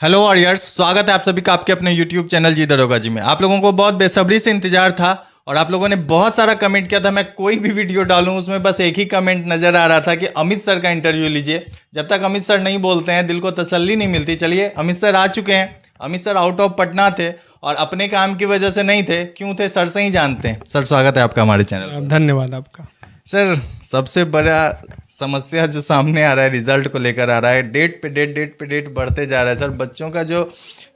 Hello warriors, स्वागत है आप सभी का आपके अपने यूट्यूब चैनल जी दरोगा जी में। आप लोगों को बहुत बेसब्री से इंतजार था और आप लोगों ने बहुत सारा कमेंट किया था मैं कोई भी वीडियो डालूं उसमें बस एक ही कमेंट नजर आ रहा था कि अमित सर का इंटरव्यू लीजिए। जब तक अमित सर नहीं बोलते हैं दिल को तसल्ली नहीं मिलती। चलिए अमित सर आ चुके हैं। Amit sir out of Patna थे और अपने काम की वजह से नहीं थे। क्यों थे सर से ही जानते हैं। सर स्वागत है आपका हमारे चैनल पर। धन्यवाद आपका। सर सबसे बड़ा समस्या जो सामने आ रहा है रिजल्ट को लेकर आ रहा है, डेट पे डेट बढ़ते जा रहा है। सर बच्चों का जो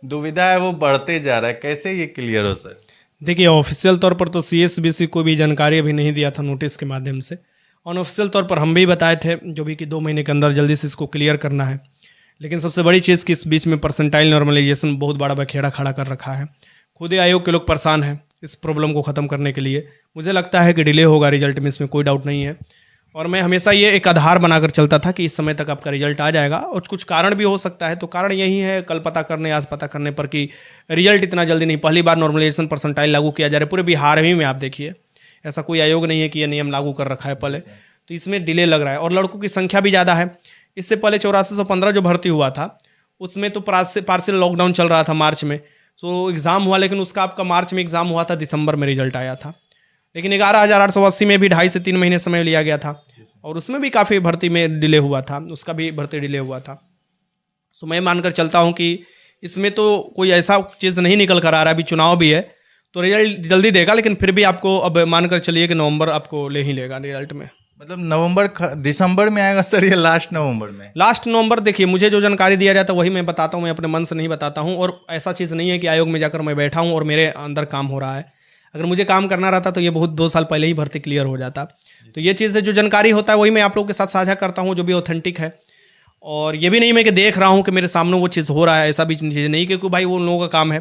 दुविधा है वो बढ़ते जा रहा है, कैसे ये क्लियर हो सर? देखिए, ऑफिशियल तौर पर तो सीएसबीसी को भी जानकारी अभी नहीं दिया था नोटिस के माध्यम से। अनऑफिशियल तौर पर हम भी बताए थे जो भी कि 2 महीने के अंदर जल्दी से इसको क्लियर करना है। लेकिन सबसे बड़ी चीज़ कि इस बीच में परसेंटाइल नॉर्मलाइजेशन बहुत बड़ा बखेड़ा खड़ा कर रखा है। खुद ही आयोग के लोग परेशान हैं इस प्रॉब्लम को ख़त्म करने के लिए। मुझे लगता है कि डिले होगा रिजल्ट में, इसमें कोई डाउट नहीं है। और मैं हमेशा ये एक आधार बनाकर चलता था कि इस समय तक आपका रिजल्ट आ जाएगा। और कुछ कारण भी हो सकता है, तो कारण यही है कल पता करने आज पता करने पर कि रिजल्ट इतना जल्दी नहीं। पहली बार नॉर्मलाइजेशन परसेंटाइल लागू किया जा रहा है पूरे बिहार में आप देखिए, ऐसा कोई आयोग नहीं है कि ये नियम लागू कर रखा है पहले, तो इसमें डिले लग रहा है। और लड़कों की संख्या भी ज़्यादा है। इससे पहले 8415 जो भर्ती हुआ था उसमें तो पार्शियल लॉकडाउन चल रहा था मार्च में, तो एग्ज़ाम हुआ, लेकिन उसका आपका मार्च में एग्ज़ाम हुआ था, दिसंबर में रिजल्ट आया था। लेकिन 11,880 में भी 2.5 से 3 महीने समय लिया गया था और उसमें भी काफ़ी भर्ती में डिले हुआ था, उसका भी भर्ती डिले हुआ था। सो मैं मानकर चलता हूँ कि इसमें तो कोई ऐसा चीज़ नहीं निकल कर आ रहा है। अभी चुनाव भी है तो रिजल्ट जल्दी देगा, लेकिन फिर भी आपको अब मानकर चलिए कि नवंबर आपको ले ही लेगा रिजल्ट में। मतलब नवंबर दिसंबर में आएगा सर या लास्ट नवंबर में? लास्ट नवंबर। देखिए, मुझे जो जानकारी दिया जाता है वही मैं बताता हूँ, मैं अपने मन से नहीं बताता हूँ। और ऐसा चीज़ नहीं है कि आयोग में जाकर मैं बैठा हूँ और मेरे अंदर काम हो रहा है। अगर मुझे काम करना रहता तो ये बहुत 2 साल पहले ही भर्ती क्लियर हो जाता। तो ये चीज़ है, जो जानकारी होता है वही मैं आप लोगों के साथ साझा करता हूँ जो भी ऑथेंटिक है। और ये भी नहीं मैं कि देख रहा हूँ कि मेरे सामने वो चीज़ हो रहा है, ऐसा भी चीज़ नहीं, क्योंकि भाई वो उन लोगों का काम है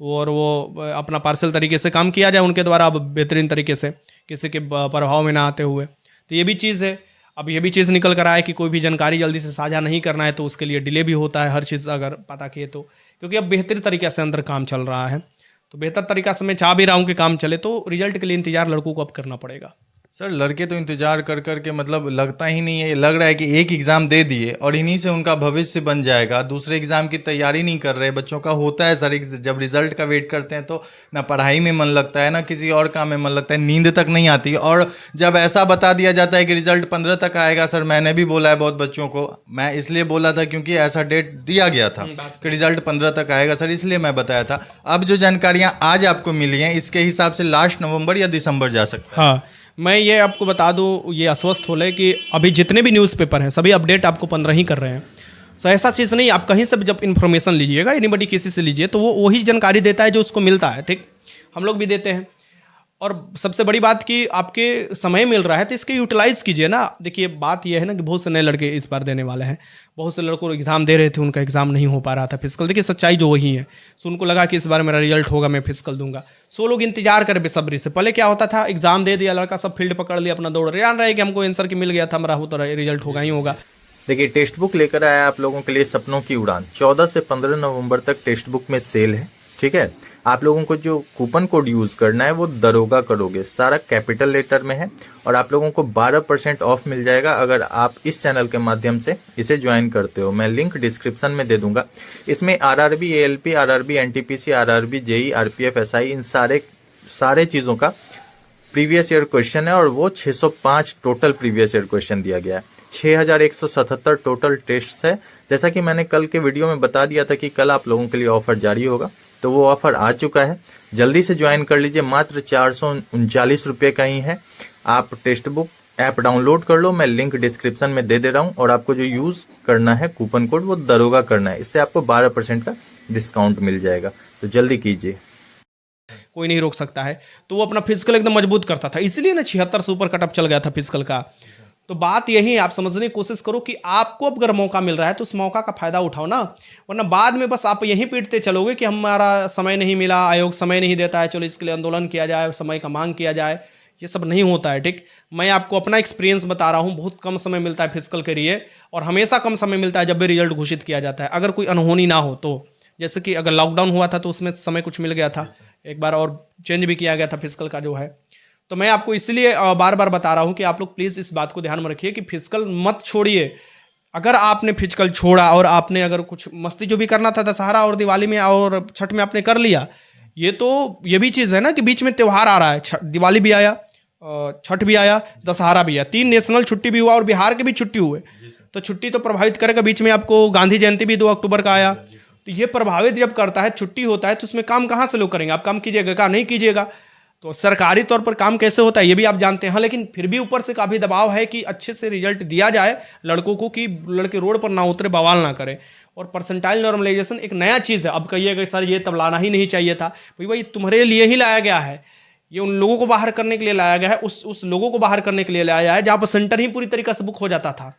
और वो अपना पार्सल तरीके से काम किया जाए उनके द्वारा, अब बेहतरीन तरीके से किसी के प्रभाव में ना आते हुए। तो ये भी चीज़ है। अब ये भी चीज़ निकल कर आए कि कोई भी जानकारी जल्दी से साझा नहीं करना है तो उसके लिए डिले भी होता है, हर चीज़ अगर पता किए तो। क्योंकि अब बेहतर तरीके से अंदर काम चल रहा है, तो बेहतर तरीका से मैं चाह भी रहा हूँ कि काम चले, तो रिजल्ट के लिए इंतजार लड़कों को अब करना पड़ेगा। सर लड़के तो इंतजार कर कर के मतलब लगता ही नहीं है, लग रहा है कि एक एग्ज़ाम दे दिए और इन्हीं से उनका भविष्य बन जाएगा। दूसरे एग्ज़ाम की तैयारी नहीं कर रहे। बच्चों का होता है सर, जब रिजल्ट का वेट करते हैं तो ना पढ़ाई में मन लगता है ना किसी और काम में मन लगता है, नींद तक नहीं आती। और जब ऐसा बता दिया जाता है कि रिजल्ट 15 तक आएगा, सर मैंने भी बोला है बहुत बच्चों को, मैं इसलिए बोला था क्योंकि ऐसा डेट दिया गया था कि रिजल्ट 15 तक आएगा सर, इसलिए मैं बताया था। अब जो जानकारियाँ आज आपको मिली हैं इसके हिसाब से लास्ट नवंबर या दिसंबर जा सकता है। हाँ, मैं ये आपको बता दूं, ये आश्वस्त हो ले कि अभी जितने भी न्यूज़पेपर हैं सभी अपडेट आपको 15 ही कर रहे हैं। तो ऐसा चीज़ नहीं, आप कहीं से भी जब इन्फॉर्मेशन लीजिएगा, एनीबडी किसी से लीजिए, तो वो वही जानकारी देता है जो उसको मिलता है। ठीक, हम लोग भी देते हैं। और सबसे बड़ी बात कि आपके समय मिल रहा है तो इसके यूटिलाइज कीजिए ना। देखिए, बात यह है ना कि बहुत से नए लड़के इस बार देने वाले हैं। बहुत से लड़कों एग्ज़ाम दे रहे थे, उनका एग्ज़ाम नहीं हो पा रहा था फिजिकल। देखिए, सच्चाई जो वही है। सो उनको लगा कि इस बार मेरा रिजल्ट होगा, मैं फिजिकल दूंगा। सो लोग इंतजार करें बेसब्री से। पहले क्या होता था, एग्ज़ाम दे दिया लड़का, सब फील्ड पकड़ लिया, अपना दौड़ जान रहा है कि हमको आंसर की मिल गया था, हमारा हो तो रिजल्ट होगा ही होगा। देखिए, टेक्स्ट बुक लेकर आया आप लोगों के लिए सपनों की उड़ान। 14 से 15 नवंबर तक टेक्स्ट बुक में सेल है। ठीक है, आप लोगों को जो कूपन कोड यूज करना है वो दरोगा करोगे, सारा कैपिटल लेटर में है। और आप लोगों को 12% ऑफ मिल जाएगा अगर आप इस चैनल के माध्यम से इसे ज्वाइन करते हो। मैं लिंक डिस्क्रिप्शन में दे दूंगा। इसमें RRB, ALP, RRB, NTPC, RRB, JE, RPF, SI, इन सारे चीजों का प्रीवियस ईयर क्वेश्चन है और वो 605 टोटल प्रीवियस ईयर क्वेश्चन दिया गया है। 6177 टोटल टेस्ट है। जैसा कि मैंने कल के वीडियो में बता दिया था कि कल आप लोगों के लिए ऑफर जारी होगा, तो वो ऑफर आ चुका है। जल्दी से ज्वाइन कर लीजिए, मात्र 439 रुपये का ही है। आप टेक्स्ट बुक ऐप डाउनलोड कर लो, मैं लिंक डिस्क्रिप्शन में दे रहा हूँ। और आपको जो यूज करना है कूपन कोड वो दरोगा करना है, इससे आपको 12% का डिस्काउंट मिल जाएगा। तो जल्दी कीजिए, कोई नहीं रोक सकता है। तो वो अपना फिजिकल एकदम मजबूत करता था, इसलिए ना 76 से ऊपर कटअप चल गया था फिजिकल का। तो बात यही है, आप समझने की कोशिश करो कि आपको अब अगर मौका मिल रहा है तो उस मौका का फायदा उठाओ ना। वरना बाद में बस आप यहीं पीटते चलोगे कि हमारा समय नहीं मिला, आयोग समय नहीं देता है, चलो इसके लिए आंदोलन किया जाए, समय का मांग किया जाए। ये सब नहीं होता है। ठीक, मैं आपको अपना एक्सपीरियंस बता रहा हूँ। बहुत कम समय मिलता है फिजिकल के लिए और हमेशा कम समय मिलता है जब भी रिजल्ट घोषित किया जाता है, अगर कोई अनहोनी ना हो तो। जैसे कि अगर लॉकडाउन हुआ था तो उसमें समय कुछ मिल गया था, एक बार और चेंज भी किया गया था फिजिकल का जो है। तो मैं आपको इसलिए बार बार बता रहा हूं कि आप लोग प्लीज़ इस बात को ध्यान में रखिए कि फिजिकल मत छोड़िए। अगर आपने फिजिकल छोड़ा और आपने अगर कुछ मस्ती जो भी करना था दशहरा और दिवाली में और छठ में आपने कर लिया, ये भी चीज़ है ना कि बीच में त्यौहार आ रहा है, दिवाली भी आया, छठ भी आया, दशहरा भी आया, 3 नेशनल छुट्टी भी हुआ और बिहार के भी छुट्टी हुए, तो छुट्टी तो प्रभावित करेगा। बीच में आपको गांधी जयंती भी 2 अक्टूबर का आया, तो ये प्रभावित जब करता है, छुट्टी होता है, तो उसमें काम कहाँ से लोग करेंगे? आप काम कीजिएगा क्या? नहीं कीजिएगा। तो सरकारी तौर पर काम कैसे होता है ये भी आप जानते हैं, लेकिन फिर भी ऊपर से काफ़ी दबाव है कि अच्छे से रिजल्ट दिया जाए लड़कों को, कि लड़के रोड पर ना उतरे, बवाल ना करें। और परसेंटाइल नॉर्मलाइजेशन एक नया चीज़ है। अब कहिएगा सर ये तब लाना ही नहीं चाहिए था, भाई तुम्हारे लिए ही लाया गया है, ये उन लोगों को बाहर करने के लिए लाया गया है, उस लोगों को बाहर करने के लिए लाया गया है जहाँ पर सेंटर ही पूरी तरीके से बुक हो जाता था।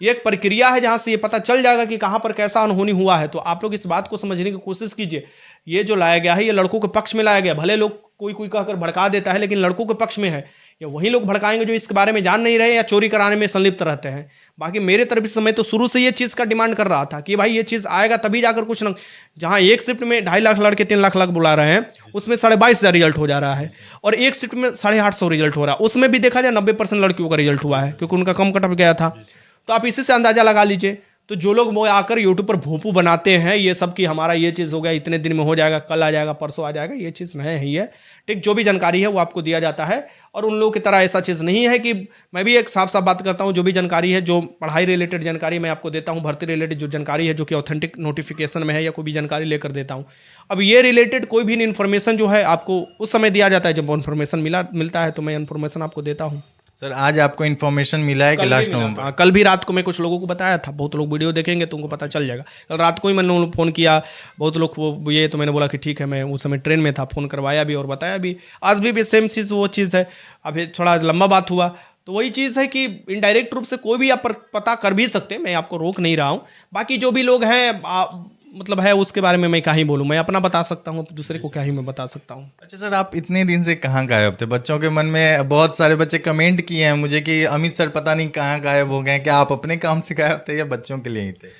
ये एक प्रक्रिया है जहाँ से ये पता चल जाएगा कि कहाँ पर कैसा अनहोनी हुआ है। तो आप लोग इस बात को समझने की कोशिश कीजिए। ये जो लाया गया है ये लड़कों के पक्ष में लाया गया, भले लोग कोई कहकर भड़का देता है, लेकिन लड़कों के पक्ष में है। ये वही लोग भड़काएंगे जो इसके बारे में जान नहीं रहे या चोरी कराने में संलिप्त रहते हैं। बाकी मेरे तरफ से मैं तो शुरू से ये चीज़ का डिमांड कर रहा था कि भाई ये चीज़ आएगा तभी जाकर कुछ न, जहाँ एक शिफ्ट में 2.5 लाख लड़के 3 लाख बुला रहे हैं, उसमें 22,500 रिजल्ट हो जा रहा है, और एक शिफ्ट में 850 रिजल्ट हो रहा है। उसमें भी देखा जाए 90% लड़कियों का रिजल्ट हुआ है, क्योंकि उनका कम कटअप गया था। तो आप इसी से अंदाजा लगा लीजिए। तो जो लोग वो आकर यूट्यूब पर भोंपू बनाते हैं ये सब कि हमारा ये चीज़ हो गया, इतने दिन में हो जाएगा, कल आ जाएगा, परसों आ जाएगा, ये चीज़ नहीं है। ये ठीक जो भी जानकारी है वो आपको दिया जाता है, और उन लोगों की तरह ऐसा चीज़ नहीं है कि मैं भी एक साफ साफ बात करता हूँ। जो भी जानकारी है, जो पढ़ाई रिलेटेड जानकारी मैं आपको देता हूँ, भर्ती रिलेटेड जो जानकारी है जो कि ऑथेंटिक नोटिफिकेशन में है, या कोई भी जानकारी लेकर देता हूँ। अब ये रिलेटेड कोई भी इन्फॉर्मेशन जो है आपको उस समय दिया जाता है जब इन्फॉर्मेशन मिलता है, तो मैं इन्फॉर्मेशन आपको देता हूँ। सर आज आपको इन्फॉर्मेशन मिला है कि लास्ट नवंबर? कल भी रात को मैं कुछ लोगों को बताया था, बहुत लोग वीडियो देखेंगे तो उनको पता चल जाएगा। कल रात को ही मैंने फ़ोन किया, बहुत लोग वो ये, तो मैंने बोला कि ठीक है, मैं उस समय ट्रेन में था, फ़ोन करवाया भी और बताया भी। आज भी सेम चीज़ वो चीज़ है। अभी थोड़ा लंबा बात हुआ, तो वही चीज़ है कि इनडायरेक्ट रूप से कोई भी आप पता कर भी सकते हैं, मैं आपको रोक नहीं रहा हूँ। बाकी जो भी लोग हैं मतलब है उसके बारे में मैं क्या ही बोलूँ, मैं अपना बता सकता हूँ, दूसरे को क्या ही मैं बता सकता हूँ। अच्छा सर, आप इतने दिन से कहाँ गायब थे? बच्चों के मन में बहुत सारे बच्चे कमेंट किए हैं मुझे कि अमित सर पता नहीं कहाँ गायब हो गए। क्या आप अपने काम से गायब थे या बच्चों के लिए ही थे?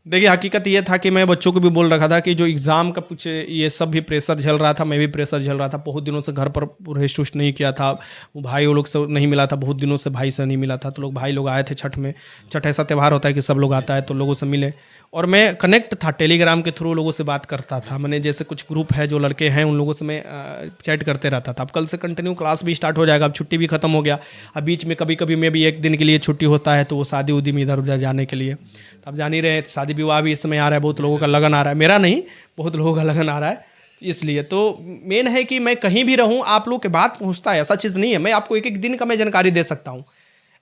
देखिए हकीकत ये था कि मैं बच्चों को भी बोल रखा था कि जो एग्ज़ाम का कुछ ये सब भी प्रेशर झेल रहा था, मैं भी प्रेशर झेल रहा था। बहुत दिनों से घर पर रेस्ट वेस्ट नहीं किया था, वो भाई वो लोग से नहीं मिला था, बहुत दिनों से भाई से नहीं मिला था। तो भाई लोग आए थे छठ में, छठ ऐसा त्यौहार होता है कि सब लोग आता है तो लोगों से मिले, और मैं कनेक्ट था टेलीग्राम के थ्रू, लोगों से बात करता था। मैंने जैसे कुछ ग्रुप है जो लड़के हैं उन लोगों से मैं चैट करते रहता था। अब कल से कंटिन्यू क्लास भी स्टार्ट हो जाएगा, अब छुट्टी भी खत्म हो गया। अब बीच में कभी कभी मैं भी 1 दिन के लिए छुट्टी होता है, तो वो शादी उदी में इधर उधर जाने के लिए। तो आप जान ही रहे शादी विवाह भी इस समय आ रहा है, बहुत लोगों का लगन आ रहा है, मेरा नहीं बहुत लोगों का लगन आ रहा है। इसलिए तो मेन है कि मैं कहीं भी रहूं आप लोगों के बात पहुंचता है, ऐसा चीज़ नहीं है। मैं आपको एक दिन का मैं जानकारी दे सकता हूं,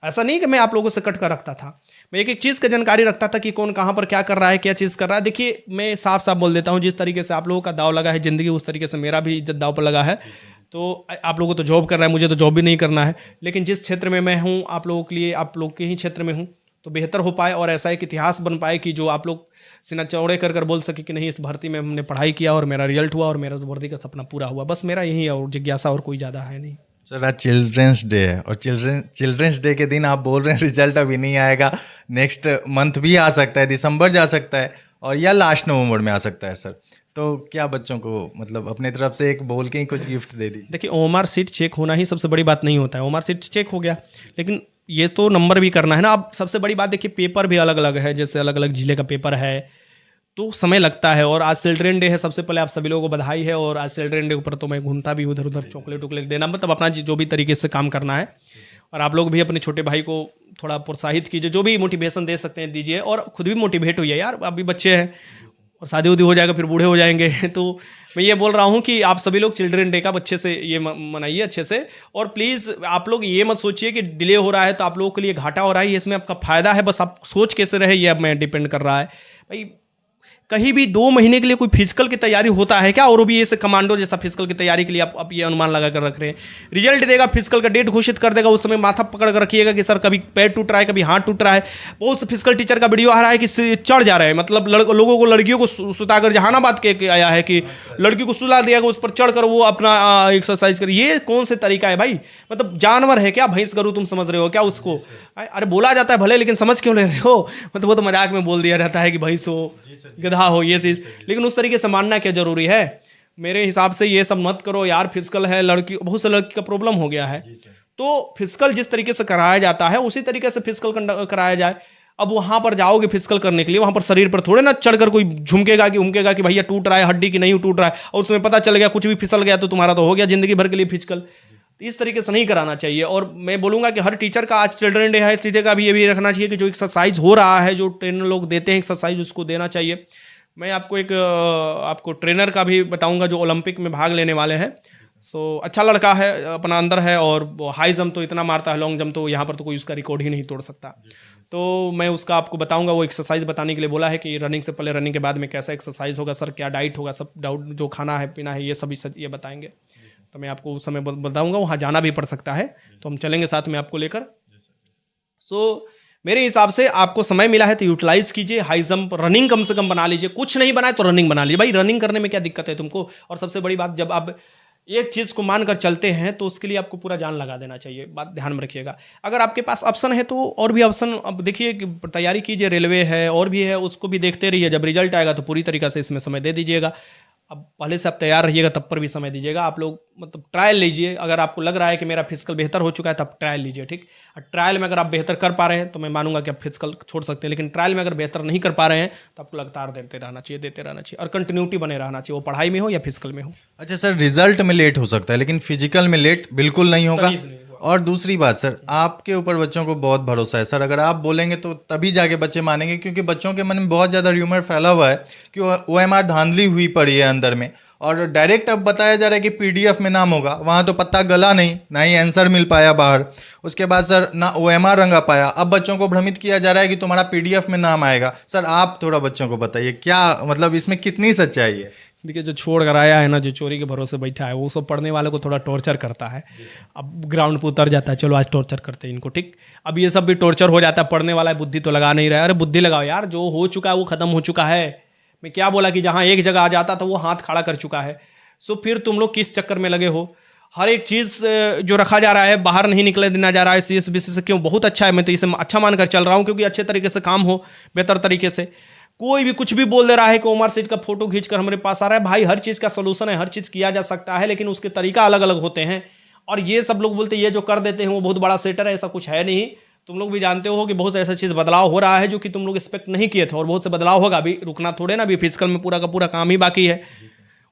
ऐसा नहीं कि मैं आप लोगों से कट कर रखता था। मैं एक चीज़ का जानकारी रखता था कि कौन कहाँ पर क्या कर रहा है, क्या चीज़ कर रहा है। देखिए मैं साफ साफ बोल देता हूँ, जिस तरीके से आप लोगों का दाव लगा है ज़िंदगी, उस तरीके से मेरा भी इज्जत दाव पर लगा है। तो आप लोगों को तो जॉब करना है, मुझे तो जॉब भी नहीं करना है, लेकिन जिस क्षेत्र में मैं हूँ आप लोगों के लिए, आप लोग के ही क्षेत्र में हूँ, तो बेहतर हो पाए और ऐसा एक इतिहास बन पाए कि जो आप लोग सीना चौड़े कर बोल सके कि नहीं इस भर्ती में हमने पढ़ाई किया और मेरा रिजल्ट हुआ और मेरा इस भर्ती का सपना पूरा हुआ। बस मेरा यही है, और जिज्ञासा और कोई ज़्यादा है नहीं। सर आज चिल्ड्रंस डे है, और चिल्ड्रंस डे के दिन आप बोल रहे हैं रिजल्ट अभी नहीं आएगा, नेक्स्ट मंथ भी आ सकता है, दिसंबर जा सकता है, और या लास्ट नवंबर में आ सकता है। सर तो क्या बच्चों को मतलब अपने तरफ से एक बोल के ही कुछ गिफ्ट दे दीजिए? देखिए ओएमआर सीट चेक होना ही सबसे बड़ी बात नहीं होता है। ओएमआर सीट चेक हो गया, लेकिन ये तो नंबर भी करना है ना। अब सबसे बड़ी बात देखिए पेपर भी अलग अलग है, जैसे अलग अलग जिले का पेपर है तो समय लगता है। और आज चिल्ड्रेन डे है, सबसे पहले आप सभी लोगों को बधाई है। और आज चिल्ड्रेन डे ऊपर तो मैं घूमता भी उधर उधर, चॉकलेट वॉकलेट देना, मतलब अपना जो भी तरीके से काम करना है। और आप लोग भी अपने छोटे भाई को थोड़ा प्रोत्साहित कीजिए, जो भी मोटिवेशन दे सकते हैं दीजिए, और खुद भी मोटिवेट होइए यार। अभी बच्चे हैं और शादी उदी हो जाएगा फिर बूढ़े हो जाएंगे। तो मैं ये बोल रहा हूँ कि आप सभी लोग चिल्ड्रेन डे का अच्छे से ये मनाइए अच्छे से। और प्लीज़ आप लोग ये मत सोचिए कि डिले हो रहा है तो आप लोगों के लिए घाटा हो रहा है, इसमें आपका फ़ायदा है। बस आप सोच कैसे रहे ये अब मैं डिपेंड कर रहा है भाई। कहीं भी 2 महीने के लिए कोई फिजिकल की तैयारी होता है क्या? और वो भी ऐसे कमांडो जैसा फिजिकल की तैयारी के लिए आप ये अनुमान लगा कर रख रहे हैं। रिजल्ट देगा, फिजिकल का डेट घोषित कर देगा, उस समय माथा पकड़ कर रखिएगा कि सर कभी पैर टूट रहा है, कभी हाथ टूट रहा है। बहुत से फिजिकल टीचर का वीडियो आ रहा है कि चढ़ जा रहा है, मतलब लोगों को, लड़कियों को सुताकर, जहानाबाद के आया है कि लड़की को सुला दिया, उस पर चढ़कर वो अपना एक्सरसाइज कर। ये कौन से तरीका है भाई? मतलब जानवर है क्या? भैंस गरू तुम समझ रहे हो क्या उसको? अरे बोला जाता है भले, लेकिन समझ क्यों ले रहे हो? मतलब वो तो मजाक में बोल दिया जाता है कि भैंस हो, गधा हो, ये चीज़, लेकिन उस तरीके से मानना क्या जरूरी है? मेरे हिसाब से ये सब मत करो यार। फिजिकल है, लड़की, बहुत से लड़की का प्रॉब्लम हो गया है, तो फिजिकल जिस तरीके से कराया जाता है उसी तरीके से फिजिकल कराया जाए। अब वहां पर जाओगे फिजिकल करने के लिए, वहां पर शरीर पर थोड़े ना चढ़कर कोई झुमकेगा कि उमकेगा कि भैया टूट रहा है हड्डी की नहीं टूट रहा है, और उसमें पता चल गया कुछ भी फिसल गया तो तुम्हारा तो हो गया जिंदगी भर के लिए फिजिकल। इस तरीके से नहीं कराना चाहिए। और मैं बोलूंगा कि हर टीचर का, आज चिल्ड्रन डे है, टीचर का भी ये भी रखना चाहिए कि जो एक्सरसाइज हो रहा है, जो ट्रेनर लोग देते हैं एक्सरसाइज, उसको देना चाहिए। मैं आपको ट्रेनर का भी बताऊंगा जो ओलंपिक में भाग लेने वाले हैं। सो अच्छा लड़का है, अपना अंदर है, और हाई जंप तो इतना मारता है, लॉन्ग जंप तो यहाँ पर तो कोई उसका रिकॉर्ड ही नहीं तोड़ सकता। तो मैं उसका आपको बताऊंगा, वो एक्सरसाइज बताने के लिए बोला है कि रनिंग से पहले, रनिंग के बाद में कैसा एक्सरसाइज होगा सर, क्या डाइट होगा, सब डाउट जो खाना है पीना है ये सभी ये बताएंगे। तो मैं आपको उस समय बताऊंगा, वहाँ जाना भी पड़ सकता है तो हम चलेंगे साथ में आपको लेकर। सो मेरे हिसाब से आपको समय मिला है तो यूटिलाइज कीजिए, हाई जंप रनिंग कम से कम बना लीजिए, कुछ नहीं बनाए तो रनिंग बना लीजिए। भाई रनिंग करने में क्या दिक्कत है तुमको? और सबसे बड़ी बात, जब आप एक चीज़ को मानकर चलते हैं तो उसके लिए आपको पूरा जान लगा देना चाहिए, बात ध्यान में रखिएगा। अगर आपके पास ऑप्शन है तो और भी ऑप्शन, अब देखिए कि तैयारी कीजिए, रेलवे है और भी है, उसको भी देखते रहिए। जब रिजल्ट आएगा तो पूरी तरीक़ा से इसमें समय दे दीजिएगा। अब पहले से आप तैयार रहिएगा, तब पर भी समय दीजिएगा। आप लोग मतलब ट्रायल लीजिए, अगर आपको लग रहा है कि मेरा फिजिकल बेहतर हो चुका है तब ट्रायल लीजिए, ठीक। और ट्रायल में अगर आप बेहतर कर पा रहे हैं तो मैं मानूंगा कि आप फिजिकल छोड़ सकते हैं, लेकिन ट्रायल में अगर बेहतर नहीं कर पा रहे हैं तो आपको लगातार देते रहना चाहिए और कंटिन्यूटी बने रहना चाहिए, वो पढ़ाई में हो या फिजिकल में हो। अच्छा सर, रिजल्ट में लेट हो सकता है लेकिन फिजिकल में लेट बिल्कुल नहीं होगा। और दूसरी बात सर, आपके ऊपर बच्चों को बहुत भरोसा है सर, अगर आप बोलेंगे तो तभी जाके बच्चे मानेंगे, क्योंकि बच्चों के मन में बहुत ज़्यादा र्यूमर फैला हुआ है कि OMR धांधली हुई पड़ी है अंदर में, और डायरेक्ट अब बताया जा रहा है कि PDF में नाम होगा, वहाँ तो पत्ता गला नहीं, ना ही आंसर मिल पाया बाहर, उसके बाद सर ना OMR रंगा पाया। अब बच्चों को भ्रमित किया जा रहा है कि तुम्हारा PDF में नाम आएगा। सर आप थोड़ा बच्चों को बताइए, क्या मतलब इसमें कितनी सच्चाई है? देखिए, जो छोड़ कर आया है ना, जो चोरी के भरोसे बैठा है, वो सब पढ़ने वाले को थोड़ा टॉर्चर करता है। अब ग्राउंड पे उतर जाता है, चलो आज टॉर्चर करते हैं इनको, ठीक। अब ये सब भी टॉर्चर हो जाता है, पढ़ने वाला है, बुद्धि तो लगा नहीं रहा है। अरे बुद्धि लगाओ यार, जो हो चुका है वो खत्म हो चुका है। मैं क्या बोला कि जहाँ एक जगह आ जाता था वो हाथ खड़ा कर चुका है। सो फिर तुम लोग किस चक्कर में लगे हो? हर एक चीज़ जो रखा जा रहा है बाहर नहीं निकले देना जा रहा है CSBC से। क्यों? बहुत अच्छा है, मैं तो इसे अच्छा मानकर चल रहा हूँ, क्योंकि अच्छे तरीके से काम हो, बेहतर तरीके से। कोई भी कुछ भी बोल दे रहा है कि OMR शीट का फोटो खींचकर हमारे पास आ रहा है। भाई हर चीज़ का सोल्यूशन है, हर चीज़ किया जा सकता है, लेकिन उसके तरीका अलग अलग होते हैं। और ये सब लोग बोलते हैं ये जो कर देते हैं वो बहुत बड़ा सेटर है, ऐसा कुछ है नहीं। तुम लोग भी जानते हो कि बहुत ऐसा चीज़ बदलाव हो रहा है जो कि तुम लोग एक्सपेक्ट नहीं किए थे, और बहुत से बदलाव होगा। अभी रुकना थोड़े ना, अभी फिजिकल में पूरा का पूरा काम ही बाकी है,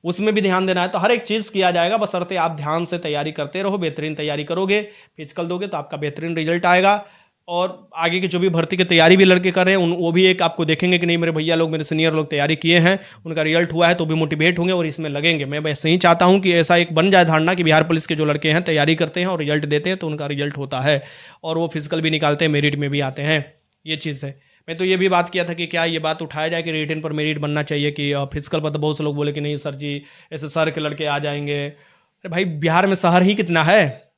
उसमें भी ध्यान देना है। तो हर एक चीज़ किया जाएगा, बशर्ते आप ध्यान से तैयारी करते रहो। बेहतरीन तैयारी करोगे, फिजिकल दोगे तो आपका बेहतरीन रिजल्ट आएगा। और आगे की जो भी भर्ती की तैयारी भी लड़के कर रहे हैं वो भी एक आपको देखेंगे कि नहीं मेरे भैया लोग, मेरे सीनियर लोग तैयारी किए हैं, उनका रिजल्ट हुआ है, तो भी मोटिवेट होंगे और इसमें लगेंगे। मैं वैसे ही चाहता हूं कि ऐसा एक बन जाए धारणा कि बिहार पुलिस के जो लड़के हैं तैयारी करते हैं और रिजल्ट देते हैं तो उनका रिजल्ट होता है, और वो फिजिकल भी निकालते हैं, मेरिट में भी आते हैं। ये चीज़ है। मैं तो ये भी बात किया था कि क्या ये बात उठाया जाए कि रिटन पर मेरिट बनना चाहिए, कि फिजिकल पर तो बहुत से लोग बोले कि नहीं सर जी ऐसे शहर के लड़के आ जाएंगे। अरे भाई बिहार में शहर ही कितना है,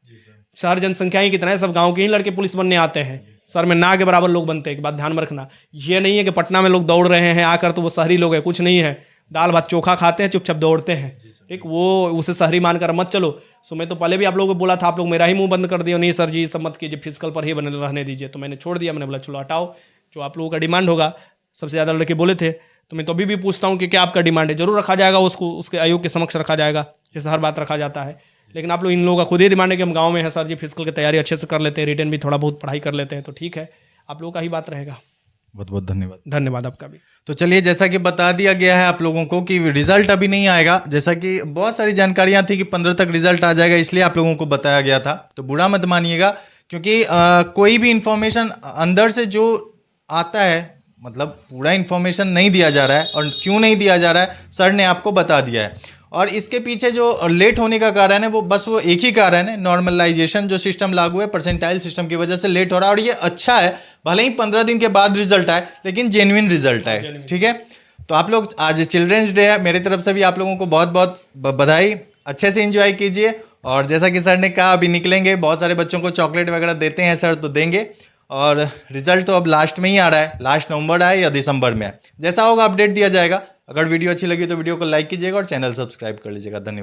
शहर जनसंख्या ही कितना है, सब गांव के ही लड़के पुलिस बनने आते हैं। सर में ना के बराबर लोग बनते हैं। एक बात ध्यान में रखना, ये नहीं है कि पटना में लोग दौड़ रहे हैं आकर तो वो शहरी लोग हैं, कुछ नहीं है। दाल भात चोखा खाते हैं, चुपचाप दौड़ते हैं, ठीक। वो उसे शहरी मानकर मत चलो। सो मैं तो पहले भी आप लोगों को बोला था, आप लोग मेरा ही मुंह बंद कर दिया, नहीं सर जी सब मत कीजिए, फिजिकल पर ही बने रहने दीजिए। तो मैंने छोड़ दिया, मैंने बोला चलो हटाओ, जो आप लोगों का डिमांड होगा। सबसे ज़्यादा लड़के बोले थे, तो मैं तो अभी भी पूछता हूँ कि क्या आपका डिमांड है, जरूर रखा जाएगा, उसको उसके आयोग के समक्ष रखा जाएगा, जैसे हर बात रखा जाता है। लेकिन आप लोग इन लोगों का खुद ही डिमांड है कि हम गांव में हैं सर जी, फिजिकल की तैयारी अच्छे से कर लेते हैं, रिटर्न भी थोड़ा बहुत पढ़ाई कर लेते हैं, तो ठीक है, आप लोगों का ही बात रहेगा। बहुत बहुत धन्यवाद। धन्यवाद आपका भी। तो चलिए, जैसा कि बता दिया गया है आप लोगों को कि रिजल्ट अभी नहीं आएगा, जैसा कि बहुत सारी जानकारियां थी कि 15 तक रिजल्ट आ जाएगा, इसलिए आप लोगों को बताया गया था। तो बुरा मत मानिएगा, क्योंकि कोई भी इंफॉर्मेशन अंदर से जो आता है, मतलब पूरा इन्फॉर्मेशन नहीं दिया जा रहा है। और क्यों नहीं दिया जा रहा है, सर ने आपको बता दिया है। और इसके पीछे जो लेट होने का कारण है वो एक ही कारण है, नॉर्मलाइजेशन जो सिस्टम लागू है, परसेंटाइल सिस्टम की वजह से लेट हो रहा है। और ये अच्छा है, भले ही 15 दिन के बाद रिजल्ट आए, लेकिन जेन्युइन रिजल्ट आए, ठीक है। तो आप लोग, आज चिल्ड्रंस डे है, मेरी तरफ से भी आप लोगों को बहुत बहुत बधाई। अच्छे से एंजॉय कीजिए। और जैसा कि सर ने कहा, अभी निकलेंगे, बहुत सारे बच्चों को चॉकलेट वगैरह देते हैं सर, तो देंगे। और रिजल्ट तो अब लास्ट में ही आ रहा है, लास्ट नवंबर आए या दिसंबर में आए, जैसा होगा अपडेट दिया जाएगा। अगर वीडियो अच्छी लगी तो वीडियो को लाइक कीजिएगा और चैनल सब्सक्राइब कर लीजिएगा। धन्यवाद।